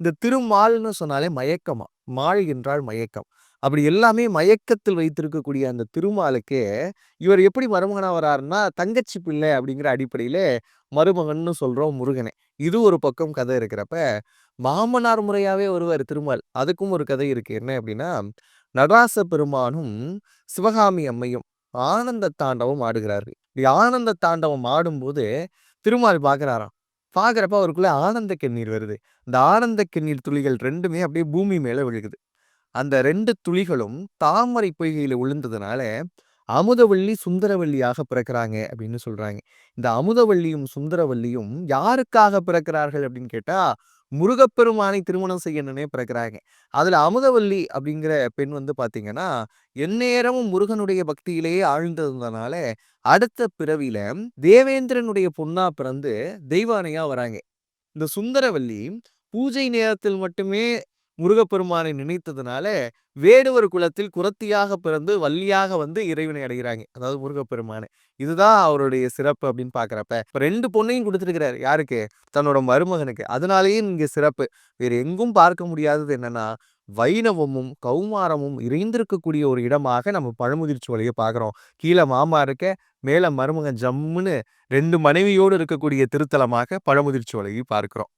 இந்த திருமால்ன்னு சொன்னாலே மயக்கமா. மால் என்றால் மயக்கம். அப்படி எல்லாமே மயக்கத்தில் வைத்திருக்கக்கூடிய அந்த திருமாலுக்கே, இவர் எப்படி மருமகனா வராருன்னா, தங்கச்சி பிள்ளை அப்படிங்கிற அடிப்படையில மருமகன்னு சொல்றோம் முருகனை. இது ஒரு பக்கம் கதை இருக்கிறப்ப, மாமனார் முறையாவே வருவாரு திருமால். அதுக்கும் ஒரு கதை இருக்கு. என்ன அப்படின்னா, நடராச பெருமானும், சிவகாமி அம்மையும் ஆனந்த தாண்டவம் ஆடுகிறார்கள். இப்படி ஆனந்த தாண்டவம் ஆடும்போது, திருமால் பார்க்கிறாராம். பார்க்கிறப்ப அவருக்குள்ள ஆனந்த கண்ணீர் வருது. இந்த ஆனந்த கண்ணீர் துளிகள் 2மே அப்படியே பூமி மேல விழுகுது. அந்த 2 துளிகளும் தாமரை பொய்கையில விழுந்ததுனால, அமுதவள்ளி, சுந்தரவல்லியாக பிறக்கிறாங்க அப்படின்னு சொல்றாங்க. இந்த அமுதவள்ளியும், சுந்தரவல்லியும் யாருக்காக பிறக்கிறார்கள் அப்படின்னு கேட்டா, முருகப்பெருமானை திருமணம் செய்யணும்னே பிறக்கிறாங்க. அதுல அமுதவல்லி அப்படிங்கிற பெண் வந்து பார்த்தீங்கன்னா, எந்நேரமும் முருகனுடைய பக்தியிலேயே ஆழ்ந்திருந்தனால, அடுத்த பிறவியில தேவேந்திரனுடைய பொண்ணா பிறந்து தெய்வானையா வராங்க. இந்த சுந்தரவல்லி பூஜை நேரத்தில் மட்டுமே முருகப்பெருமானை நினைத்ததுனால, வேடுவர் குலத்தில் குறத்தியாக பிறந்து வள்ளியாக வந்து இறைவனை அடைகிறாங்க. அதாவது முருகப்பெருமானை. இதுதான் அவருடைய சிறப்பு அப்படின்னு பார்க்கிறப்ப, இப்ப 2 பொண்ணையும் குடுத்திருக்கிறாரு. யாருக்கு? தன்னோட மருமகனுக்கு. அதனாலேயே இங்க சிறப்பு. வேற எங்கும் பார்க்க முடியாதது என்னன்னா, வைணவமும், கௌமாரமும் இணைந்திருக்கக்கூடிய ஒரு இடமாக நம்ம பழமுதிர் சோலைய பார்க்கிறோம். கீழ மாமா இருக்க, மேல மருமகன் ஜம்முன்னு 2 மனைவியோடு இருக்கக்கூடிய திருத்தலமாக பழமுதிர் சோலையை பார்க்கிறோம்.